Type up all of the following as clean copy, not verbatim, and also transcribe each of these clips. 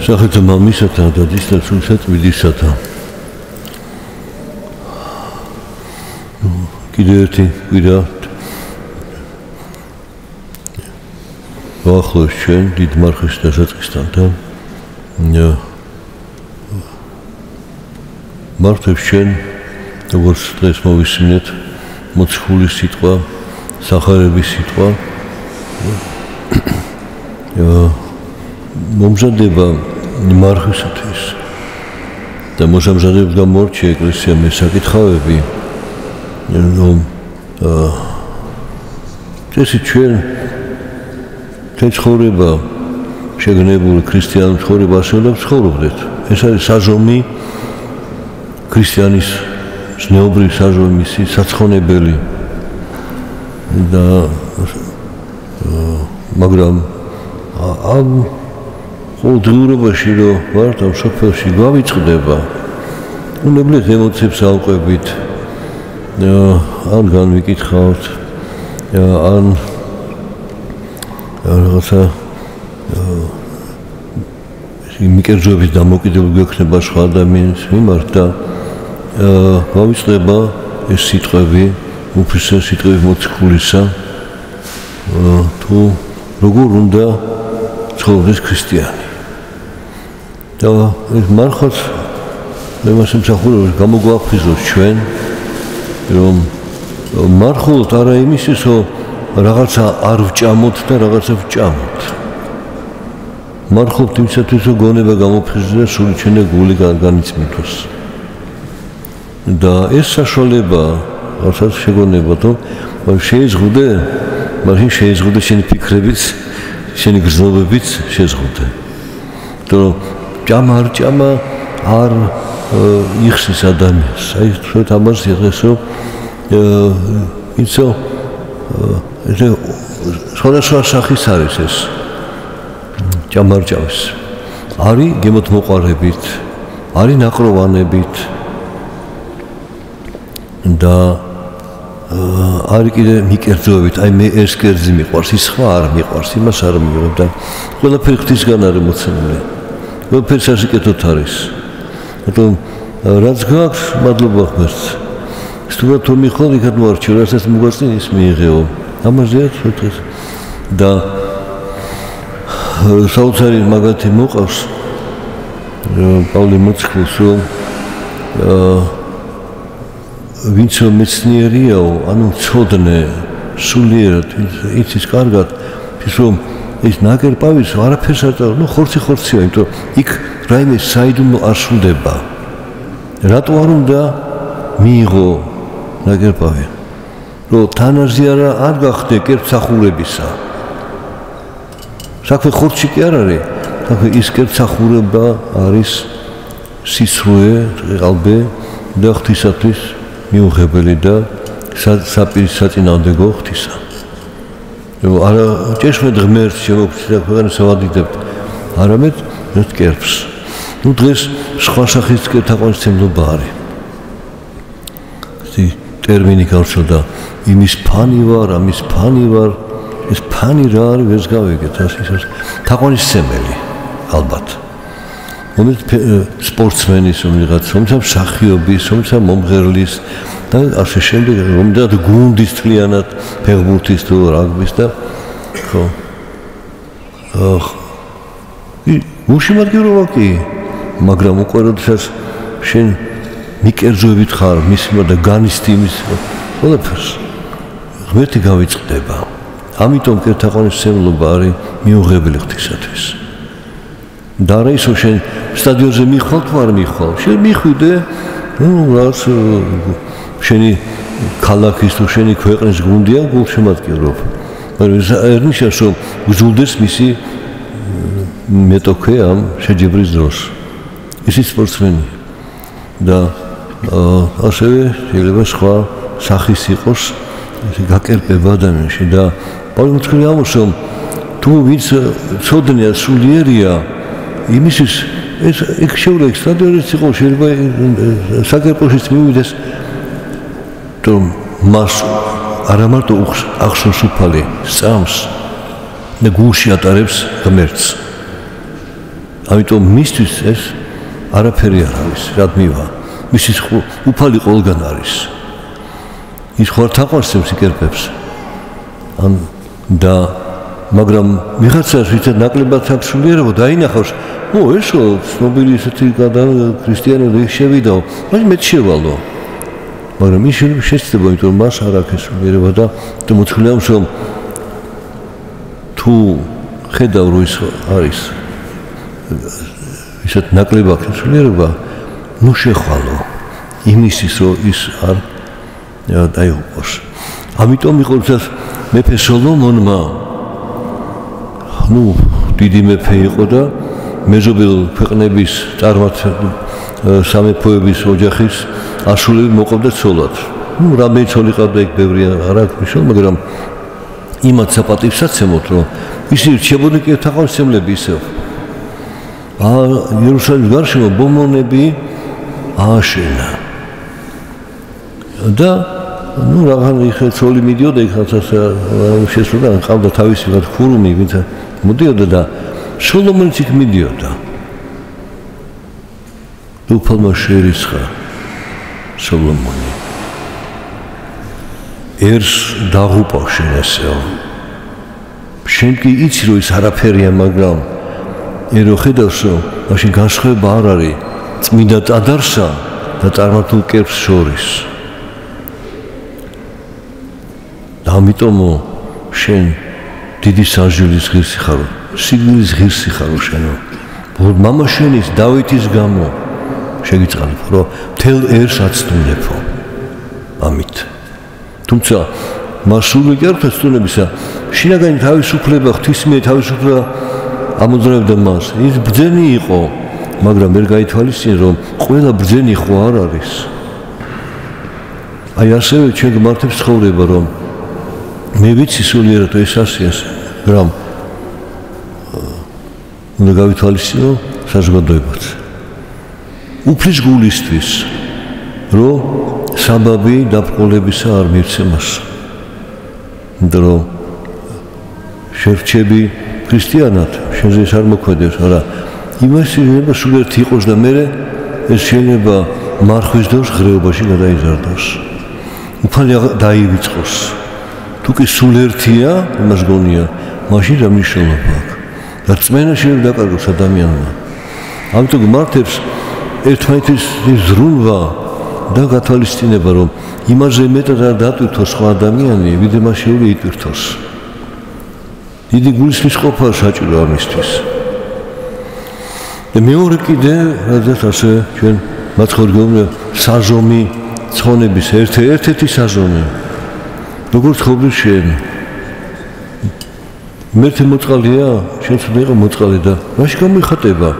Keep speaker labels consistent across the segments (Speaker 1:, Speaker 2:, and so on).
Speaker 1: Სახელთა მამისათა და დისთა სულისა წმინდისათა. კიდევ ერთი კვირა ვახლოს ჩვენ დიდ მარხვის დასაწყისთან და მართებს ჩვენ როგორც დღეს მოვისმინეთ მოცხული სიტყვა, სახარების სიტყვა მომზადება მარხვისათვის და მოსამზადებლად გამორჩა ეკლესია მე საკითხავები რომ წესი ჩვენ ცხოვრება შეგნებული ქრისტიანულ ცხოვრება ასე უნდა ცხოვრობდეთ. ეს არის საზომი ქრისტიანის ზნეობრივი საზომი, საცხონებელი და მაგრამ ამ ყოველდღიურობაში რომ ვართ ამ სოფელში გავიწყდება უნებლად ემოციებს ავყვებით ან განვიკითხავთ ან რაღაცა მიკერძოების დამოკიდებული გვექნება სხვა ადამიანის მიმართ და გავიწყდება ეს სიტყვები უფისე სიტყვები მოცხულისა თუ როგორ უნდა ცხოვრდეს ქრისტიანი და ეს მარხაც მე მას მსახურებს გამოგვაფრთხილოს ჩვენ რომ მარხულთ არა იმისთვის რომ რაღაცა არ ვჭამოთ და რაღაცა ვჭამოთ მარხულთ იმისათვის რომ გონება გამოფხიზდეს და სული ჩვენ და გული განიცმითოს და ეს საშუალება რასაც შეგონებათ რომ შეიზღუდე მაშინ შეიზღუდე შენი ფიქრებიც შენი გრძნობებიც შეზღუდე თუ ჭამა არ ჭამა არ იხსნის ადამიანს აი თქვენ ამას იღეს რომ იცო ეს სხვადასხვა სახის არის ეს ჭამა არ ჭამის არის გემოთ მოყარებით არის ნაყროვანებით და არის კიდე მიკერძოებით აი მე ეს კერძი მიყვარს ის სხვა არ მიყვარს იმას არ მიიღებ და ყველაფერი ღვთისგან არის მოცემული ყველაფერი სასიკეთოდ არის რატომ რაც გაქვს მადლობა ღმერთს სტუმრად თუ მიხვალ იქად მოარჩიო რასაც მოგაწინ ის მიიღეო ამაზეა დღეს და საოცარი მაგათი მოყავს პავლე მოცხულს რომ ვინც მეცნიერიაო ანუ ცოდნე სულიერად იცის კარგად ის რომ ის ნაკერპავის არაფერს არ წავა ნუ ხორცია იმიტომ იქ რაიმე საიდუმლო არ სრულდება რატო არ უნდა მიიღო ნაკერპავი რომ თანაზე არ გახდე კერპსახურებისა საქმე ხორცი კი არ არის საქმე ის კერპსახურება არის სისრუე ყალბე და ღვთისათვის მიუღებელი და საწინააღმდეგო ღვთისა. არა ჭეშმარიტ ღმერთს შემოგცდა ქვეყანას ავადიდებთ, არამედ ერთ კერპს. ნუ დღეს სხვა სახის კერპთაყვანისმცემლობა არის. ეს ტერმინი გავრცელდა იმის ფანი ვარ, ამის ფანი ვარ, ეს ფანი რა არის ვერს გავიგეთ, ის თაყვანისმცემელი ალბათ. რომელიც სპორტსმენის ვიღაც, რომელსაც მსახიობის, რომელსაც მომღერლის და ასე შემდეგ, რომელსაც გუნდის თლიანად ფეხბურთის თუ რაგბის და ხო. უშემატკივრობა კი, მაგრამ უკვე როდესაც შენ მიკერძოებით ხარ მის და განიცდი იმის ყველაფერს ღმერთი გავიწყდება. ამიტომ კერპთაყვანისმცემლობა არის მიუღებელი ღვთისათვის. და რა ისო შენ სტადიონზე მიხვალ თუ არ მიხვალ შენ მიხვიდე ნუ რაც შენი ქალაქის თუ შენი ქვეყნის გუნდია გულშემატკივრობ მაგრამ არ ნიშნავს რომ გძულდეს მისი მეტოქე ამ შეჯიბრის დროს ისიც სპორტსმენი და ასევე შეიძლება სხვა სახის იყოს გაკერპება ადამიანში და პავლე მოცხული ამბობს რომ თუ ვინც ცოდნია სულიერია იმისთვის ეს იქ შეურეკს სტადიონიც იყო შეიძლება საკერპოშიც მივიდეს რომ მას არა მარტო ახსოვს უფალი სწამს და გულში ატარებს ღმერთს ამიტომ მისთვის ეს არაფერი არ არის, რადგან მისი უფალი ყველგან არის. ის ხო არ თაყვანს იკერპებს. და მაგრამ ვიღაცას ვიცით ნაკლებად აქვს სულიერობა დაინახავს, ესო ცნობილი ესეთი ქრისტიანული შევიდაო, მაგრამ მეც შევალო. მაგრამ ის შეცდება, იმიტომ მას არ აქვს სულიერობა და მოთხოვს რომ თუ ხედავ რომ ის არის ისეთ ნაკლებად სულიერობა, შეხვალო იმისთვის რომ ის არ დაიღუპოს. ამიტომ იყო როდესაც მეფე სოლომონმა დიდი მეფე იყო და მეზობელ ქვეყნების სამეფოების ოჯახის ასულები მოყავდა ცოლად. რამდენი ცოლი ყავდა იქ ბევრი არ აქვს მნიშვნელობა, მაგრამ იმათ საპატივსაცემოთ რომ ისინი რჩებოდნენ კი თაყვანისმცემლები ისევ. იერუსალიმის გარშემო ბომონები ააშენა. და რაღაც ხე ცოლი მიდიოდა იქ რაღაცას შესრულდა, ყავდა თავისი რაღაც ხურუმი, ვინც მოდიოდა და სოლომონიც იქ მიდიოდა. უფალმა შეერისხა სოლომონი. ერს დაღუპავ შენ ესეო. შენ კი იცი რომ ის არაფერია, მაგრამ ერო ხედავს რომ მაშინ განსხვავება არ არის წმინდა ტადარსა და წარმართულ კერპს შორის. და ამიტომ შენ დიდი სასჯელის ღირსი ხარო, სიგნალის ღირსი ხარო შენო. მამა შენის დავითის გამო შეგიწყალებ, რომ მთელ ერს აცდუნებო. ამით. თუმცა მასული კერპთა ცდუნებისა შინაგანი თავისუფლება, ღვთისმიერი თავისუფლება ამოძრავებდა მას. ის ბრძენი იყო, მაგრამ ვერ გაითვალისწინე რომ ყველა ბრძენი ხო არ არის. აი ასევე ჩვენ გმართებს ცხოვრება რომ მე ვიცი სულიერად ეს ასიას, მაგრამ უნდა გავითვალისწინო საზოგადოებაც. უფლის გულისთვის რომ საბაბი დაბრკოლებისა არ მივცემას. რომ შერჩები ქრისტიანად, შენზე ეს არ მოქმედებს, არა იმას შეიძლება სულიერად იყოს და მე ეს შეიძლება მარხვის დროს ღრეობაში გადაიზარდოს. უფალი დაივიწყოს. თუ კი სულიერადია, იმას გონია, მაშინ რა მნიშვნელობა აქვს? და წმენა შეიძლება დაკარგოს ადამიანმა. ამიტომ გმართებს ერთმანეთის ზრუნვა და გათვალისწინება, რომ იმაზე მეტად არ დატვირთოს სხვა ადამიანი, ვიდრე მას შეუძლია იტვირთოს. დიდი გულისხმის ყოფა საჭირო ამისთვის. და მეორე კიდე, რადგან ასე ჩვენ მაცხოვრებელია საზომი ცხონების ერთ-ერთი საზომი. როგორც ხოვრის შენ. მერტე მოწყალია, შენც უნდა იყო მოწყალი და მაშინ გამოიხატება.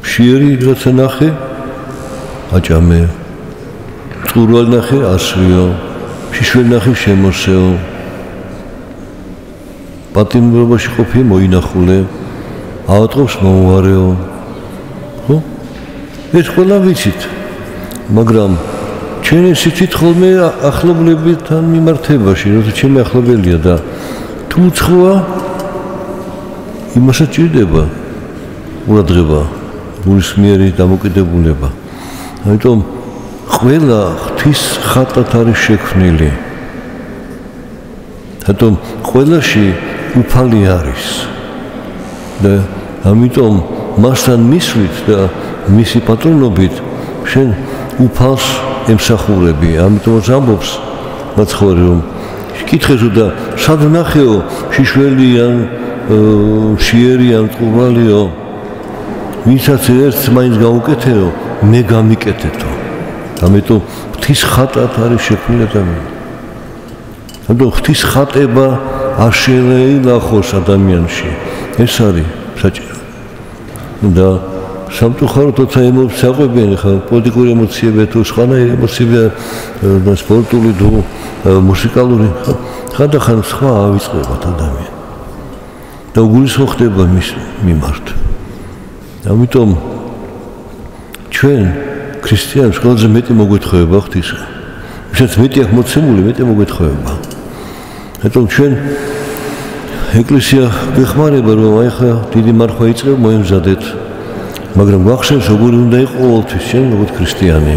Speaker 1: მშიერი რაცა ნახე, აჭამე. წყურვალ ნახე, ასვიო. შიშველ ნახე, შემოსეო. პატიმრობაში ყოფი მოინახულე. ავატყობს მოუვარეო. ხო? ეს ყველა ვიცით. მაგრამ ჩვენ ისიც ხოლმე ახლობლებთან მიმართებაში, როცა ჩემი ახლობელია და თუ ცხოა იმასაც ჭირდება ყურადღება, გულისმიერი დამოკიდებულება. ამიტომ ყველა ღვთის ხატად არის შექმნილი. ამიტომ ყველაში უფალი არის. და ამიტომ მასთან მისვლით და მისი პატრონობით შენ უფალს ემსახურები. ამიტომაც ამბობს მაცხოვარი რომ კითხეს და სად ნახეო, შიშველი ან მშიერი ან წყურვალიო, ვინცაც ერთს მაინც გაუკეთეო, მე გამიკეთეთო. ამიტომ ღვთის ხატად არის შექმნილი ადამიანი. ამიტომ ღვთის ხატება არ შეიძლება ადამიანში. ეს არის საჭირო. და სამწუხაროდ თოცა ემოციებს აყვებიან, ხა პოლიტიკური ემოციები თუ სხვანაირი ემოციები და სპორტული თუ მუსიკალური, ხანდახან სხვა ავიწყებათ ადამიანი. და უგულისხმო ხდება მის მიმართ. ამიტომ ჩვენ ქრისტიანებს ყველაზე მეტი მოგვეთხოვება ღვთისა. ვისაც მეტი აქვს მოცემული, მეტი მოგვეთხოვება. ამიტომ ჩვენ ეკლესია გეხმარება რომ აი ხა დიდი მარხვა იწყებ მოემზადეთ მაგრამ გახსენს როგორი უნდა იყო ყოველთვის შენ როგორც ქრისტიანი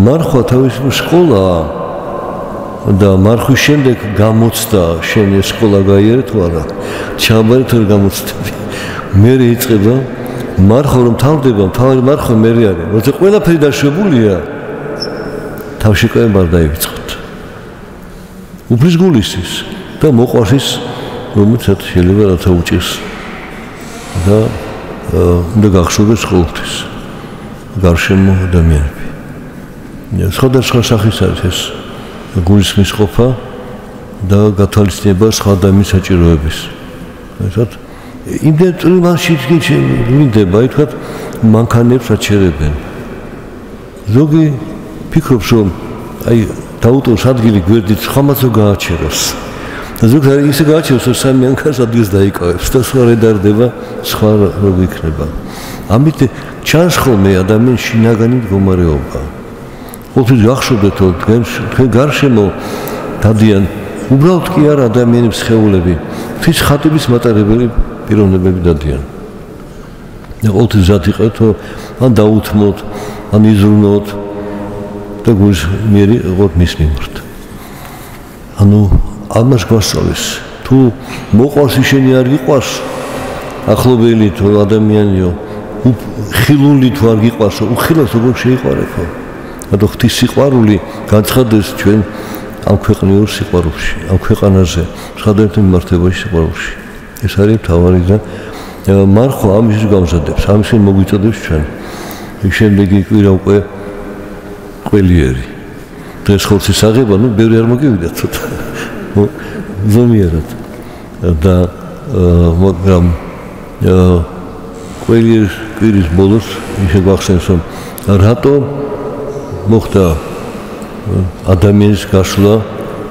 Speaker 1: მარხვა თავისუფლ სკოლაა და მარხვის შემდეგ გამოცდა შენ ეს სკოლა გაიარე თუ არა ჩაბარი თუ გამოცდები მე იწყება მარხვა რომ თავდება თავი მარხვა მე არის როცა ყველაფერი დაშვებულია თავშეკავება არ დაივიწყოთ უფლის გულისთვის და მოყვარს ის რომელსაც შეიძლება რათა უჭირს და უნდა გახსოვდეს ყოველთვის გარშემო ადამიანები სხვადასხვა სახის არის ეს გულისხმის ყოფა და გათვალისწინება სხვა ადამიანის საჭიროების ესეთ იმდენ წრიმანში მინდება ითქვათ მანქანებს აჩერებენ ზოგი ფიქრობს რომ აი დაუტოვოს ადგილი გვერდით ხომაც გააჩეროს და ზოგადად ისე გააჩეროს რომ სამი მანქანას ადგილს დაიკავებს და სხვა რედარდება სხვა რო იქნება ამით ჩანს ხოლმე ადამიანის შინაგანი მდგომარეობა ყოველთვის გახსოვდეთ რომ თქვენ გარშემო დადიან უბრალოდ კი არა ადამიანის სხეულები თვით ხატების მატარებელი პიროვნებები დადიან და ყოველთვის ზად იყავთ რომ ან დაუთმოთ ან იზრუნოთ და გულს მიერი ყოთ მის მიმართ ანუ ამას გვასწავლის თუ მოყვარს შენი არ გიყვარს ახლობელი თუ ადამიანიო ხილული თუ არ გიყვარს უხილავს როგორ შეიყვარებო და ღვთის სიყვარული განცხადდეს ჩვენ ამ ქვეყნიურ სიყვარულში ამ ქვეყანაზე სხვადასხვა მიმართებაში სიყვარულში ეს არის მთავარი და მარხვა ამის გამზადებს ამის მოგვიწოდებს ჩვენ შემდეგი კვირა უკვე ყველიერი დღეს ხორცის აღება ნუ ბევრი არ მოგივიდა ცოტა ზომიერად და მაგრამ კვირის ბოლოს ისე გვახსენს რომ რატო მოხდა ადამიანის გასვლა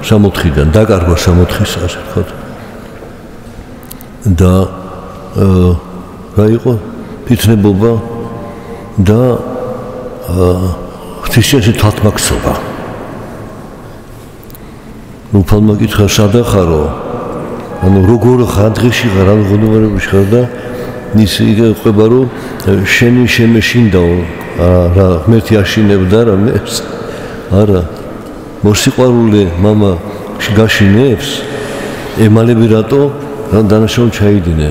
Speaker 1: 60-დან დაკარგვა 60-ის ასე ვთქვათ და გაიყო ფიცნებობა და ღვთისმშობლის თვალთმაქცობა უფალმა კითხა სადა ხარო ანუ როგორ ხადღიში ხარ ან ღონებაში ხარ და ის იგება რომ შენი შემეშინდაო რა ღმერთი აშინებდა რამეს არა მოსიყვარულე мама გაშინებს ემალები რატო რა დანაშაული ჩაიდინე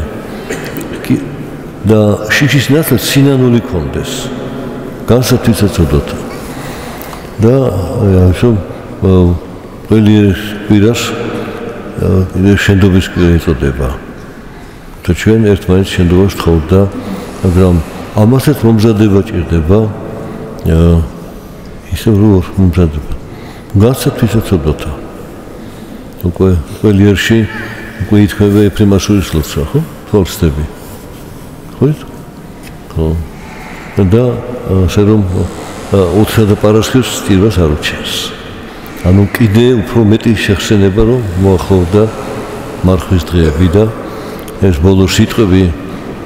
Speaker 1: და შიშის ნაცვლად სინანული კონდეს განსათვისაცოდოთ და ისო ყველიერის კვირას შენდობის კვირა ეწოდება და ჩვენ ერთმანეთს შენდობას ვთხოვთ და მაგრამ ამასაც მომზადება ჭირდება ისე როგორ მომზადება განსათვისაცოდოთ უკვე ყველიერში უკვე ითქვება ეფრემაშვილის ლოცვა ხო თვალსდები ხო და ასე რომ 20 პარასხევს სტირვას არ უჩენს ანუ კიდე უფრო მეტი შეხსენება რომ მოახლოვდა მარხვის დღეები და ეს ბოლო სიტყვები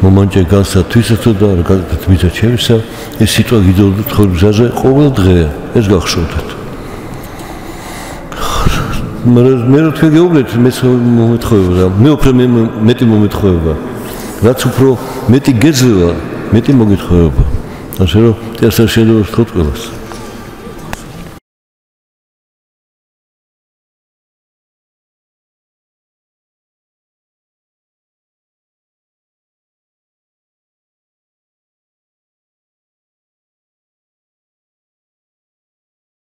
Speaker 1: მომანჭე განსათვისაცო და გაგთმიცა ჩემსა ეს სიტყვა გიძულდით ხორბზაზე ყოველ დღე ეს გახსოვდეთ მე რო თქვენ გეუბნეთ მეც მომეთხოვება მე უფრო მეტი მომეთხოვება რაც უფრო მეტი გეძლევა მეტი მოგეთხოვება ასე რომ ეს შეიძლება ვთქვათ ყველას